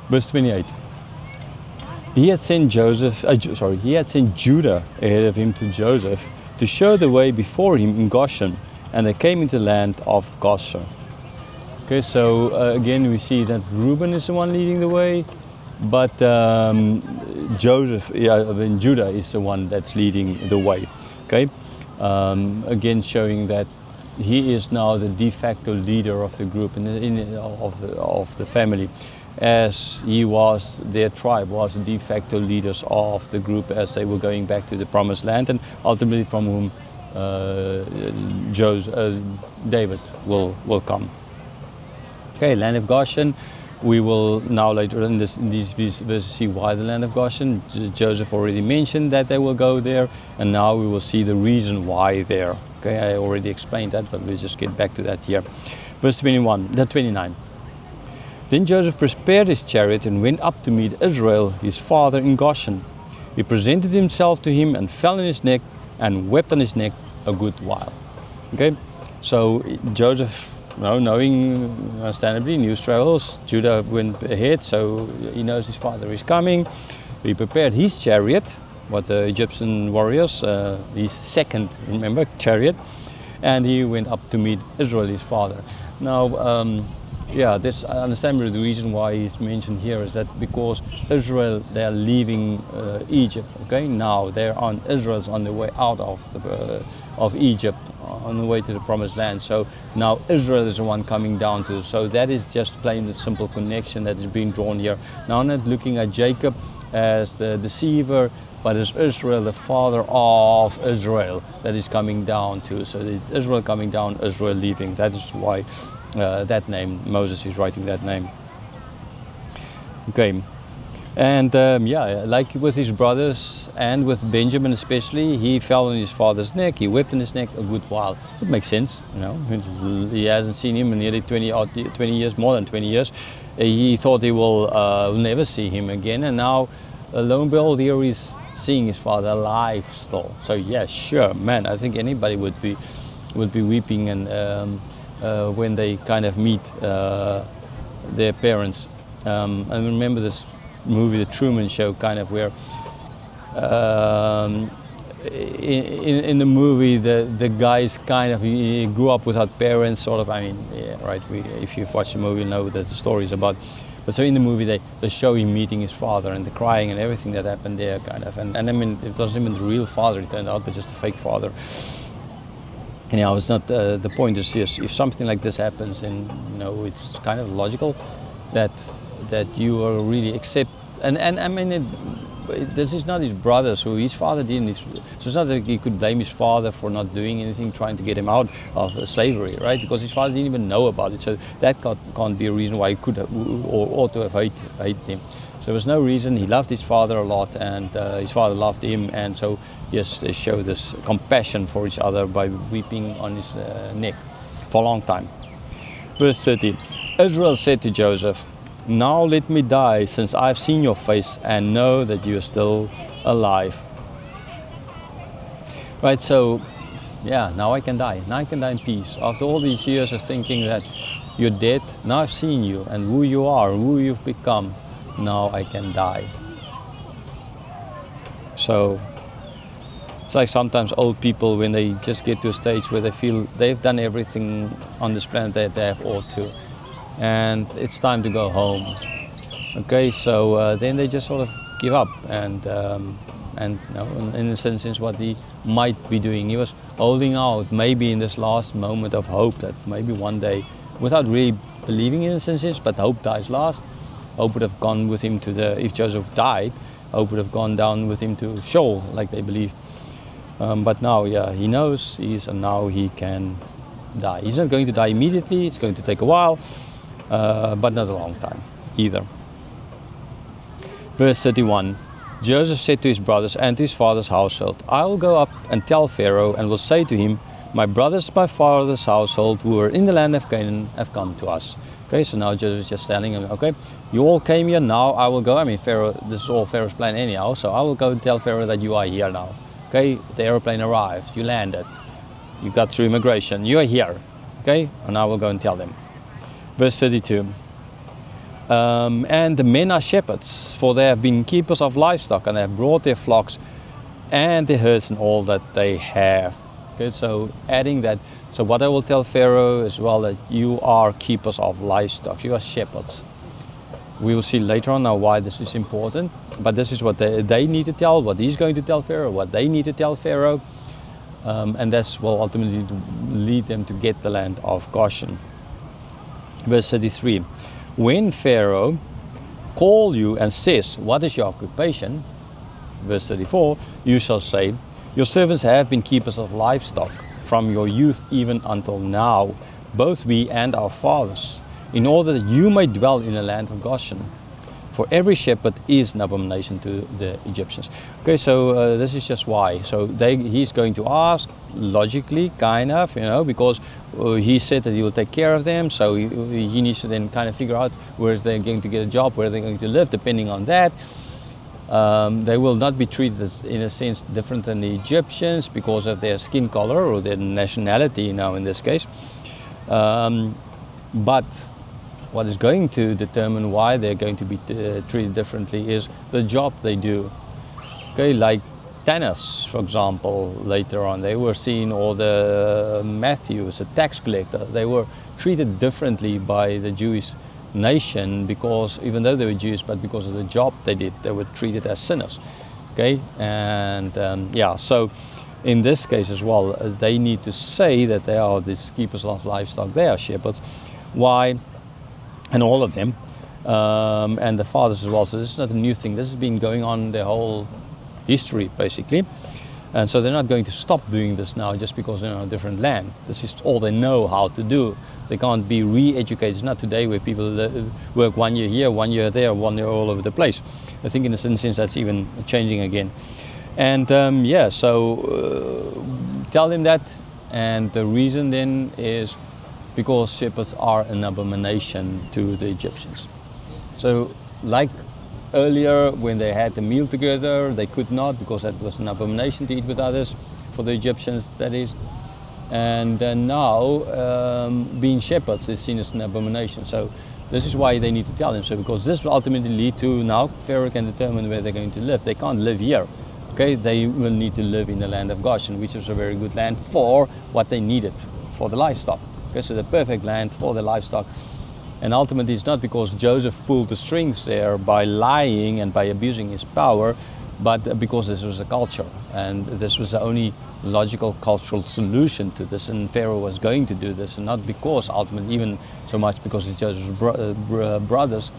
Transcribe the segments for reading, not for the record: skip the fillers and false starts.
Verse 28. He had sent he had sent Judah ahead of him to Joseph to show the way before him in Goshen, and they came into the land of Goshen. Okay, so again we see that Reuben is the one leading the way, but Judah is the one that's leading the way. Okay, again showing that he is now the de facto leader of the group of the family, as he was, their tribe was the de facto leaders of the group as they were going back to the promised land, and ultimately from whom David will come. Okay, land of Goshen. We will now later in these verses see why the land of Goshen. Joseph already mentioned that they will go there, and now we will see the reason why there. Okay, I already explained that, but we'll just get back to that here. Verse 29. Then Joseph prepared his chariot and went up to meet Israel, his father, in Goshen. He presented himself to him and fell on his neck and wept on his neck a good while. Okay, so Joseph, knowing understandably news travels, Judah went ahead, so he knows his father is coming. He prepared his chariot, what the Egyptian warriors, his second, remember, chariot, and he went up to meet Israel, his father. Now, this I understand the reason why he's mentioned here is that because Israel, they are leaving Egypt. Okay, now Israel's on the way out of Egypt, on the way to the promised land. So now Israel is the one coming down to. So that is just plain the simple connection that is being drawn here. Now I'm not looking at Jacob as the deceiver, but as Israel, the father of Israel, that is coming down to. So Israel coming down, Israel leaving. That is why that name, Moses is writing that name. Okay, and like with his brothers and with Benjamin especially, he fell on his father's neck, he wept on his neck a good while. It makes sense, he hasn't seen him in nearly 20 years, more than 20 years. He thought he will never see him again, and now lo and behold, here he's seeing his father alive still. So yeah, sure, man, I think anybody would be weeping and when they kind of meet their parents. I remember this movie, The Truman Show, kind of where in the movie the guys kind of, he grew up without parents, sort of. I mean, yeah, right. If you've watched the movie, you know what the story is about. But so in the movie they show him meeting his father and the crying and everything that happened there, kind of. And I mean, it wasn't even the real father, it turned out, but just a fake father. Anyhow, it's not the point is just if something like this happens, and it's kind of logical that you are really accept. And I mean, this is not his brother, so his father didn't. So it's not that he could blame his father for not doing anything, trying to get him out of slavery, right? Because his father didn't even know about it, so that can't be a reason why he could have, or ought to have hated him. So there was no reason. He loved his father a lot, and his father loved him, and so yes, they show this compassion for each other by weeping on his neck for a long time. Verse 30. Israel said to Joseph, "Now let me die, since I've seen your face and know that you are still alive." Right, so yeah, now I can die. Now I can die in peace. After all these years of thinking that you're dead, now I've seen you and who you are, who you've become. Now I can die. So it's like sometimes old people, when they just get to a stage where they feel they've done everything on this planet that they have ought to, and it's time to go home. Okay, so then they just sort of give up, and in a sense, what he might be doing, he was holding out, maybe in this last moment of hope that maybe one day, without really believing in a sense, but hope dies last. Hope would have gone with him if Joseph died, hope would have gone down with him to Sheol, like they believed. But now, yeah, he knows and now he can die. He's not going to die immediately. It's going to take a while, but not a long time either. Verse 31. Joseph said to his brothers and to his father's household, "I will go up and tell Pharaoh, and will say to him, my brothers, my father's household, who are in the land of Canaan, have come to us." Okay, so now Joseph is just telling him, okay, you all came here, now I will go. I mean, Pharaoh, this is all Pharaoh's plan anyhow, so I will go and tell Pharaoh that you are here now. Okay, the airplane arrived, you landed, you got through immigration, you are here. Okay, and I will go and tell them. Verse 32. And the men are shepherds, for they have been keepers of livestock, and they have brought their flocks and their herds and all that they have. Okay, so adding that, so what I will tell Pharaoh as well, that you are keepers of livestock, you are shepherds. We will see later on now why this is important, but this is what they need to tell, what he's going to tell Pharaoh, what they need to tell Pharaoh, and this will ultimately lead them to get the land of Goshen. Verse 33, when Pharaoh call you and says, what is your occupation? Verse 34, you shall say, your servants have been keepers of livestock from your youth even until now, both we and our fathers, in order that you may dwell in the land of Goshen. For every shepherd is an abomination to the Egyptians. Okay, so this is just why. So he's going to ask, logically, kind of, because he said that he will take care of them. So he needs to then kind of figure out where they're going to get a job, where they're going to live, depending on that. They will not be treated in a sense different than the Egyptians because of their skin color or their nationality now in this case. But what is going to determine why they're going to be treated differently is the job they do. Okay, like tanners, for example, later on, they were seen, or the Matthews, a tax collector, they were treated differently by the Jewish nation because, even though they were Jews, but because of the job they did, they were treated as sinners. Okay, and so in this case as well, they need to say that they are these keepers of livestock, they are shepherds. Why? And all of them, and the fathers as well. So this is not a new thing. This has been going on their whole history, basically. And so they're not going to stop doing this now just because they're on a different land. This is all they know how to do. They can't be re-educated. It's not today where people work 1 year here, 1 year there, 1 year all over the place. I think in a sense that's even changing again. And tell them that. And the reason then is because shepherds are an abomination to the Egyptians. So like earlier when they had the meal together, they could not, because that was an abomination to eat with others, for the Egyptians that is. And now being shepherds is seen as an abomination. So this is why they need to tell them. So because this will ultimately lead to, now Pharaoh can determine where they're going to live. They can't live here. Okay, they will need to live in the land of Goshen, which is a very good land for what they needed, for the livestock. Okay, so the perfect land for the livestock. And ultimately it's not because Joseph pulled the strings there by lying and by abusing his power, but because this was a culture, and this was the only logical cultural solution to this, and Pharaoh was going to do this, and not because ultimately, even so much because it's Joseph's brothers,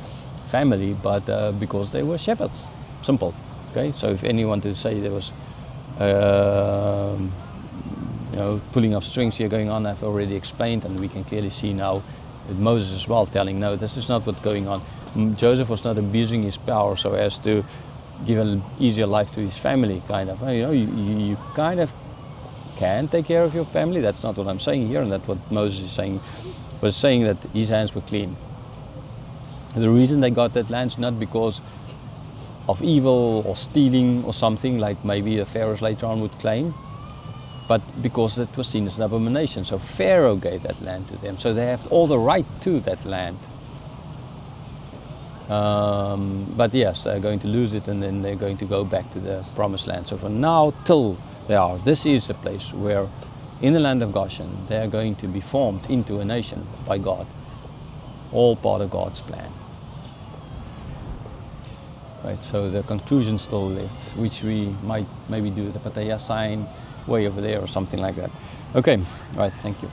family, but because they were shepherds. Simple. Okay, so if anyone to say there was pulling of strings here going on, I've already explained, and we can clearly see now with Moses as well telling, no, this is not what's going on. Joseph was not abusing his power so as to give an easier life to his family, kind of. You kind of can take care of your family. That's not what I'm saying here, and that's what Moses is saying, was saying that his hands were clean. The reason they got that land is not because of evil or stealing or something like maybe the pharaohs later on would claim, but because it was seen as an abomination. So Pharaoh gave that land to them, so they have all the right to that land. But yes, they're going to lose it, and then they're going to go back to the promised land. So from now till they are, this is a place where in the land of Goshen they are going to be formed into a nation by God, all part of God's plan. Right, so the conclusion still left, which we might maybe do the Pattaya sign way over there or something like that. Okay, all right, thank you.